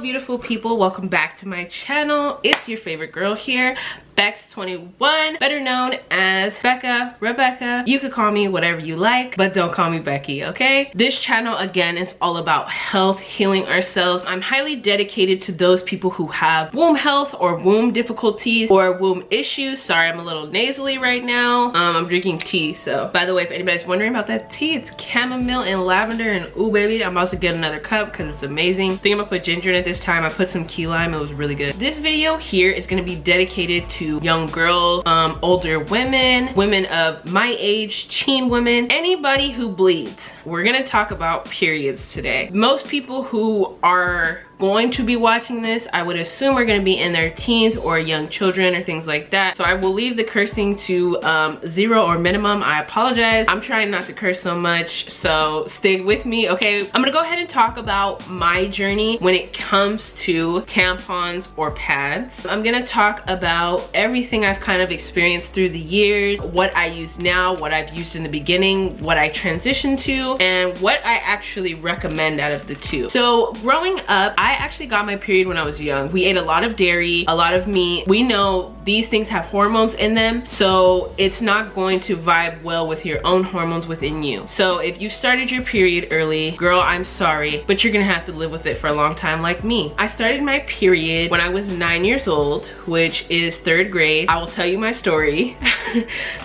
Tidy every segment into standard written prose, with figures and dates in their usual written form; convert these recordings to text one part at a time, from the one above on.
beautiful people, welcome back to my channel. It's your favorite girl here, Bex21, better known as Becca, Rebecca. You could call me whatever you like, but don't call me Becky, okay? This channel, again, is all about health, healing ourselves. I'm highly dedicated to those people who have womb health or womb difficulties or womb issues. Sorry, I'm a little nasally right now. I'm drinking tea, so. By the way, if anybody's wondering about that tea, it's chamomile and lavender, and ooh baby, I'm about to get another cup because it's amazing. I think I'm gonna put ginger in it this time. I put some key lime, it was really good. This video here is gonna be dedicated to young girls, older women, women of my age, teen women, anybody who bleeds. We're gonna talk about periods today. Most people who are going to be watching this, I would assume, are going to be in their teens or young children or things like that. So I will leave the cursing to 0 or minimum. I apologize. I'm trying not to curse so much, so stay with me, okay? I'm gonna go ahead and talk about my journey when it comes to tampons or pads. I'm gonna talk about everything I've kind of experienced through the years, what I use now, what I've used in the beginning, what I transitioned to, and what I actually recommend out of the two. So growing up, I actually got my period when I was young. We ate a lot of dairy, a lot of meat. We know these things have hormones in them, so it's not going to vibe well with your own hormones within you. So if you started your period early, girl, I'm sorry, but you're gonna have to live with it for a long time like me. I started my period when I was 9 years old, which is 3rd grade. I will tell you my story.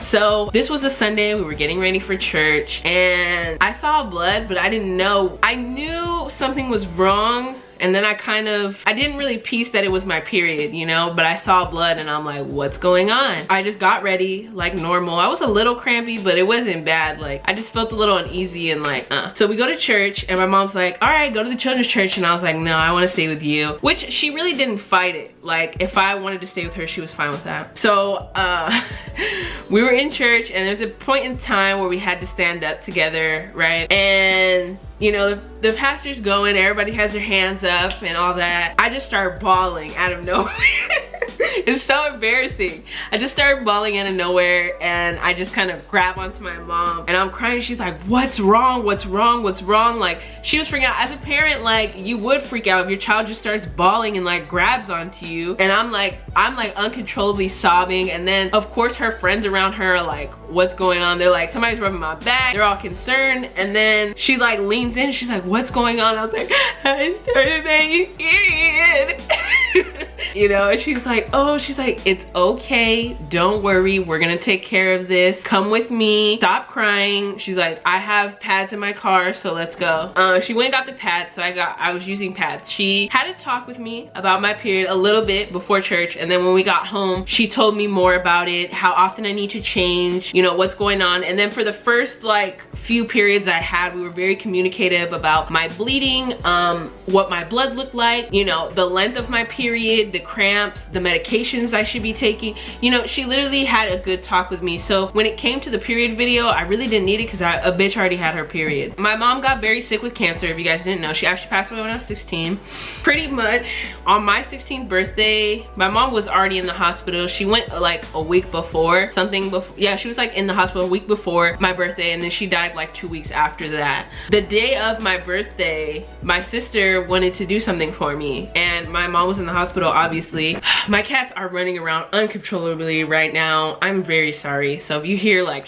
So this was a Sunday, we were getting ready for church, and I saw blood, but I didn't know. I knew something was wrong, and then I didn't really piece that it was my period, you know, but I saw blood and I'm like, what's going on? I just got ready like normal. I was a little crampy, but it wasn't bad. Like, I just felt a little uneasy and like, So we go to church and my mom's like, all right, go to the children's church. And I was like, no, I want to stay with you, which she really didn't fight it. Like, if I wanted to stay with her, she was fine with that. So we were in church and there's a point in time where we had to stand up together, right? And you know, the pastor's going, everybody has their hands up and all that. I just started bawling out of nowhere. It's so embarrassing. I just started bawling out of nowhere and I just kind of grab onto my mom and I'm crying. She's like, what's wrong? What's wrong? What's wrong? Like, she was freaking out. As a parent, like, you would freak out if your child just starts bawling and like grabs onto you. And I'm like uncontrollably sobbing. And then of course her friends around her are like, what's going on? They're like, somebody's rubbing my back. They're all concerned. And then she like leans in. She's like, what's going on? I was like, I started my period. You know, and she's like, oh, she's like, it's okay, don't worry, we're gonna take care of this, come with me, stop crying. She's like, I have pads in my car, so let's go. She went and got the pads, so I was using pads. She had a talk with me about my period a little bit before church, and then when we got home, she told me more about it, how often I need to change, you know, what's going on. And then for the first like few periods I had, we were very communicative about my bleeding, what my blood looked like, you know, the length of my period, the cramps, the medications I should be taking. You know, she literally had a good talk with me. So when it came to the period video, I really didn't need it because a bitch already had her period. My mom got very sick with cancer, if you guys didn't know. She actually passed away when I was 16. Pretty much on my 16th birthday, my mom was already in the hospital. She went like a week before, yeah, she was like in the hospital a week before my birthday, and then she died like 2 weeks after that. The day of my birthday, my sister wanted to do something for me, and my mom was in the hospital, obviously. My cats are running around uncontrollably right now. I'm very sorry. So if you hear like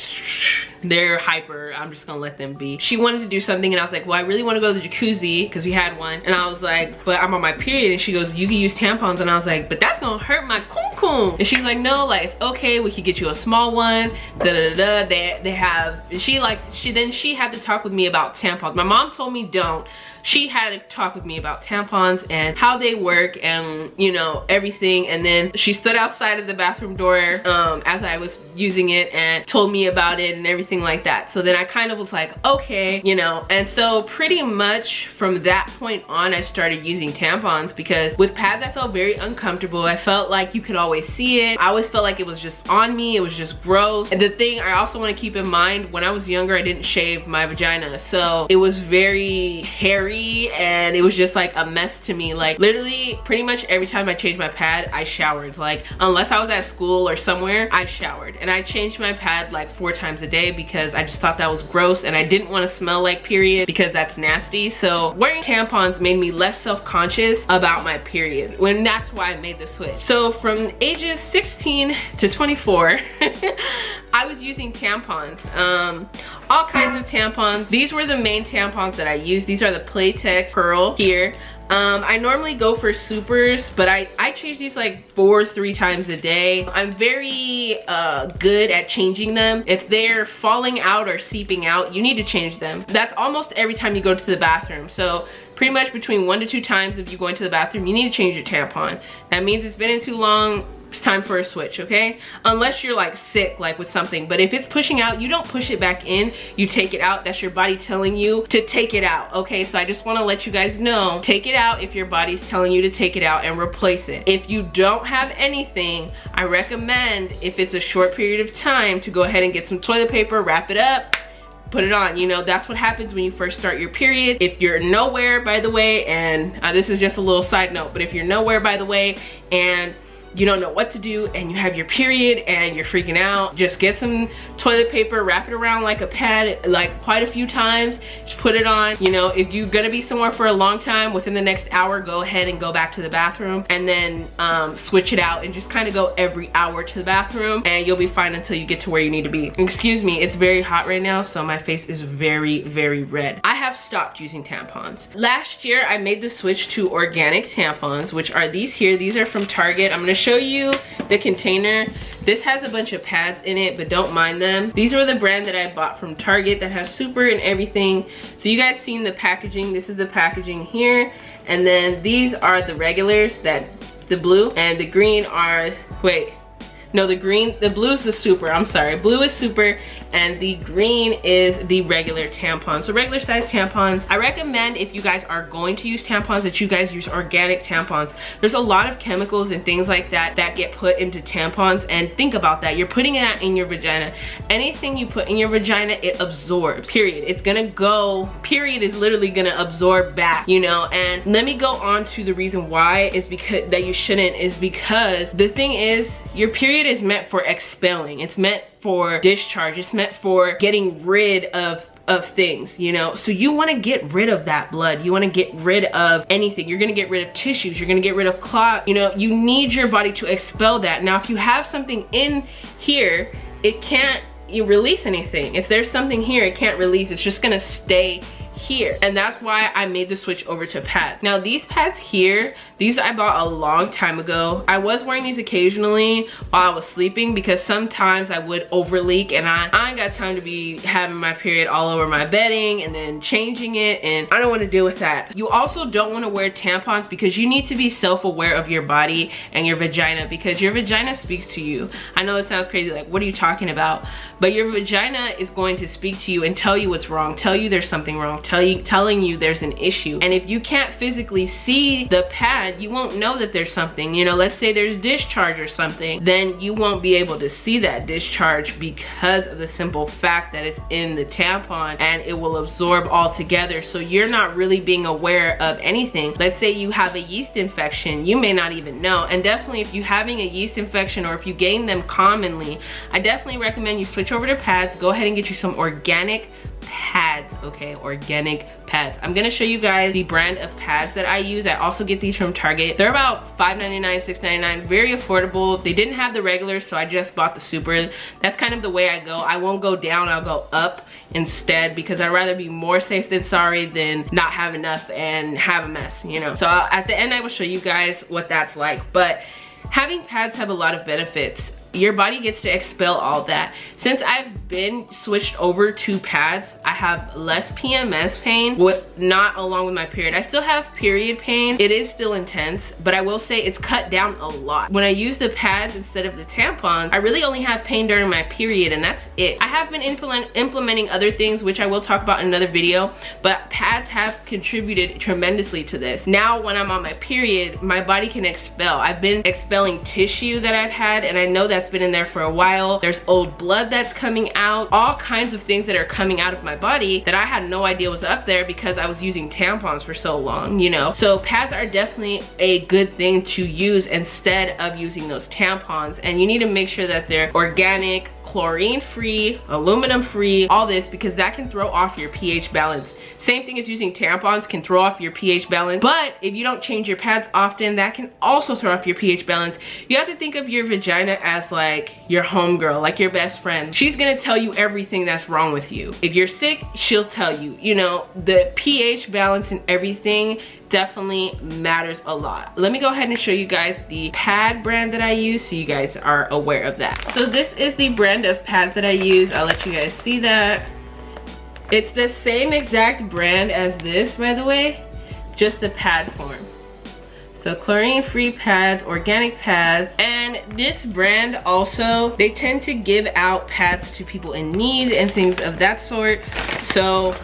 they're hyper, I'm just gonna let them be. She wanted to do something and I was like, well, I really want to go to the jacuzzi because we had one, and I was like, but I'm on my period. And she goes, you can use tampons. And I was like, but that's gonna hurt my coon. And she's like, no, like, it's okay, we could get you a small one, they have, she had to talk with me about tampons. My mom told me don't. She had to talk with me about tampons and how they work and, you know, everything. And then she stood outside of the bathroom door as I was using it and told me about it and everything like that. So then I kind of was like, okay, you know. And so pretty much from that point on, I started using tampons because with pads I felt very uncomfortable. I felt like you could always always see it. I always felt like it was just on me, it was just gross. And the thing I also want to keep in mind, when I was younger, I didn't shave my vagina, so it was very hairy and it was just like a mess to me. Like literally pretty much every time I changed my pad, I showered. Like unless I was at school or somewhere, I showered. And I changed my pad like 4 times a day because I just thought that was gross and I didn't want to smell like period because that's nasty. So wearing tampons made me less self-conscious about my period, when that's why I made the switch. So from ages 16 to 24 I was using tampons, all kinds of tampons. These were the main tampons that I used. These are the Playtex Pearl here. I normally go for supers, but I change these like 3 times a day. I'm very good at changing them. If they're falling out or seeping out, you need to change them. That's almost every time you go to the bathroom. So pretty much between 1 to 2 times if you go into the bathroom, you need to change your tampon. That means it's been in too long. It's time for a switch, okay? Unless you're like sick, like with something. But if it's pushing out, you don't push it back in, you take it out. That's your body telling you to take it out, okay? So I just want to let you guys know, take it out if your body's telling you to take it out and replace it. If you don't have anything, I recommend, if it's a short period of time, to go ahead and get some toilet paper, wrap it up, put it on. You know, that's what happens when you first start your period. If you're nowhere, by the way, and this is just a little side note, but if you're nowhere, by the way, and you don't know what to do and you have your period and you're freaking out, just get some toilet paper, wrap it around like a pad, like quite a few times, just put it on. You know, if you're gonna be somewhere for a long time, within the next hour, go ahead and go back to the bathroom and then switch it out and just kind of go every hour to the bathroom and you'll be fine until you get to where you need to be. Excuse me, it's very hot right now, so my face is very, very red. I have stopped using tampons. Last year, I made the switch to organic tampons, which are these here. These are from Target. I'm gonna show you the container. This has a bunch of pads in it, but don't mind them. These are the brand that I bought from Target that has super and everything. So you guys seen the packaging. This is the packaging here. And then these are the regulars, that the blue and the green are, wait, no, the blue is the super, I'm sorry. Blue is super and the green is the regular tampons. So regular size tampons. I recommend, if you guys are going to use tampons, that you guys use organic tampons. There's a lot of chemicals and things like that that get put into tampons, and think about that. You're putting it in your vagina. Anything you put in your vagina, it absorbs, period. It's gonna go, period is literally gonna absorb back, you know. And let me go on to the reason why is because that you shouldn't, is because the thing is, your period is meant for expelling. It's meant for discharge. It's meant for getting rid of things, you know. So you want to get rid of that blood. You want to get rid of anything. You're going to get rid of tissues. You're going to get rid of clot. You know, you need your body to expel that. Now, if you have something in here, it can't release anything. If there's something here, it can't release. It's just going to stay here. And that's why I made the switch over to pads. Now these pads here, these I bought a long time ago. I was wearing these occasionally while I was sleeping because sometimes I would over leak, and I ain't got time to be having my period all over my bedding and then changing it, and I don't want to deal with that. You also don't want to wear tampons because you need to be self-aware of your body and your vagina, because your vagina speaks to you. I know it sounds crazy, like what are you talking about? But your vagina is going to speak to you and tell you what's wrong, tell you there's something wrong, telling you there's an issue. And if you can't physically see the pad, you won't know that there's something. You know, let's say there's discharge or something, then you won't be able to see that discharge because of the simple fact that it's in the tampon and it will absorb all together. So you're not really being aware of anything. Let's say you have a yeast infection, you may not even know. And definitely if you're having a yeast infection or if you gain them commonly, I definitely recommend you switch over to pads. Go ahead and get you some organic pads, okay? Organic pads. I'm gonna show you guys the brand of pads that I use. I also get these from Target. They're about $5.99, $6.99, very affordable. They didn't have the regulars, so I just bought the super. That's kind of the way I go. I won't go down, I'll go up instead, because I'd rather be more safe than sorry than not have enough and have a mess, you know? So at the end, I will show you guys what that's like. But having pads have a lot of benefits. your body gets to expel all that. Since I've been switched over to pads, I have less PMS pain, not along with my period. I still have period pain. It is still intense, but I will say it's cut down a lot. When I use the pads instead of the tampons, I really only have pain during my period, and that's it. I have been implementing other things, which I will talk about in another video, but pads have contributed tremendously to this. Now when I'm on my period, my body can expel. I've been expelling tissue that I've had, and I know that's been in there for a while. There's old blood that's coming out, all kinds of things that are coming out of my body that I had no idea was up there because I was using tampons for so long, you know? So pads are definitely a good thing to use instead of using those tampons, and you need to make sure that they're organic, chlorine free, aluminum free, all this, because that can throw off your pH balance. Same thing as using tampons can throw off your pH balance, but if you don't change your pads often, that can also throw off your pH balance. You have to think of your vagina as like your homegirl, like your best friend. She's gonna tell you everything that's wrong with you. If you're sick, she'll tell you. You know, the pH balance and everything definitely matters a lot. Let me go ahead and show you guys the pad brand that I use so you guys are aware of that. So this is the brand of pads that I use. I'll let you guys see that. It's the same exact brand as this, by the way, just the pad form. So chlorine-free pads, organic pads, and this brand also, they tend to give out pads to people in need and things of that sort. So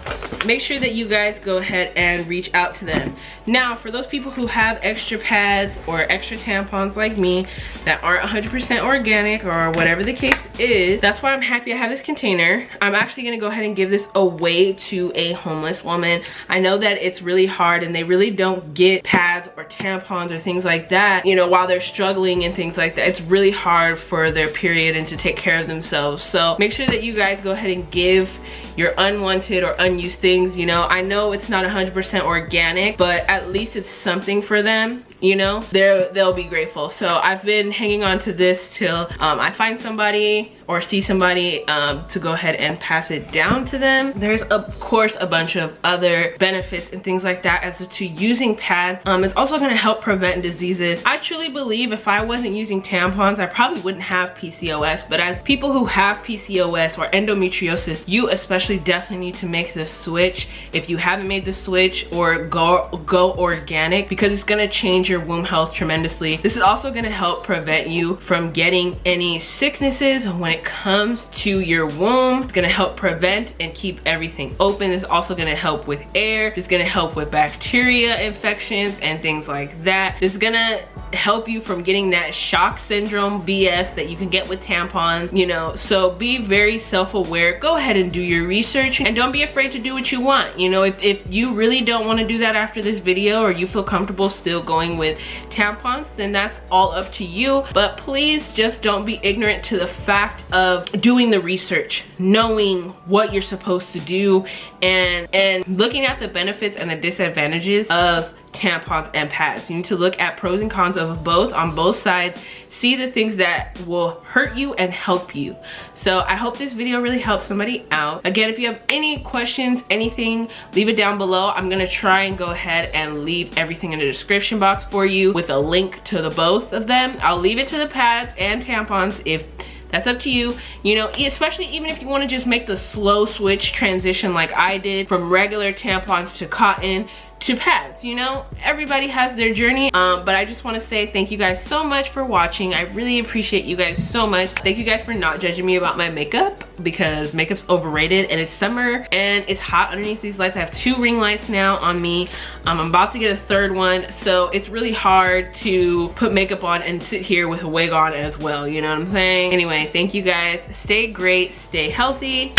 make sure that you guys go ahead and reach out to them. Now, for those people who have extra pads or extra tampons like me that aren't 100% organic or whatever the case is, that's why I'm happy I have this container. I'm actually gonna go ahead and give this away to a homeless woman. I know that it's really hard and they really don't get pads or tampons or things like that, you know, while they're struggling and things like that. It's really hard for their period and to take care of themselves. So make sure that you guys go ahead and give your unwanted or unused things. You know, I know it's not 100% organic, but at least it's something for them. You know, they'll be grateful. So I've been hanging on to this till I find somebody or see somebody to go ahead and pass it down to them. There's of course a bunch of other benefits and things like that as to using pads. It's also going to help prevent diseases. I truly believe if I wasn't using tampons, I probably wouldn't have PCOS, but as people who have PCOS or endometriosis, you especially definitely need to make the switch if you haven't made the switch, or go organic, because it's going to change your womb health tremendously. This is also going to help prevent you from getting any sicknesses when it comes to your womb. It's going to help prevent and keep everything open. It's also going to help with air. It's going to help with bacteria infections and things like that. It's going to help you from getting that shock syndrome BS that you can get with tampons, you know. So be very self-aware. Go ahead and do your research, and don't be afraid to do what you want. You know, if you really don't want to do that after this video, or you feel comfortable still going with tampons, then that's all up to you. But please just don't be ignorant to the fact of doing the research, knowing what you're supposed to do, and looking at the benefits and the disadvantages of tampons and pads. You need to look at pros and cons of both on both sides. See the things that will hurt you and help you. So I hope this video really helps somebody out. Again, if you have any questions, anything, leave it down below. I'm gonna try and go ahead and leave everything in the description box for you with a link to the both of them. I'll leave it to the pads and tampons if that's up to you. You know, especially even if you want to just make the slow switch transition like I did from regular tampons to cotton to pads. You know, everybody has their journey, but I just want to say thank you guys so much for watching. I really appreciate you guys so much. Thank you guys for not judging me about my makeup, because makeup's overrated, and it's summer and it's hot underneath these lights. I have 2 ring lights now on me. I'm about to get a 3rd one, so it's really hard to put makeup on and sit here with a wig on as well, you know what I'm saying? Anyway, thank you guys. Stay great, stay healthy,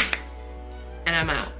and I'm out.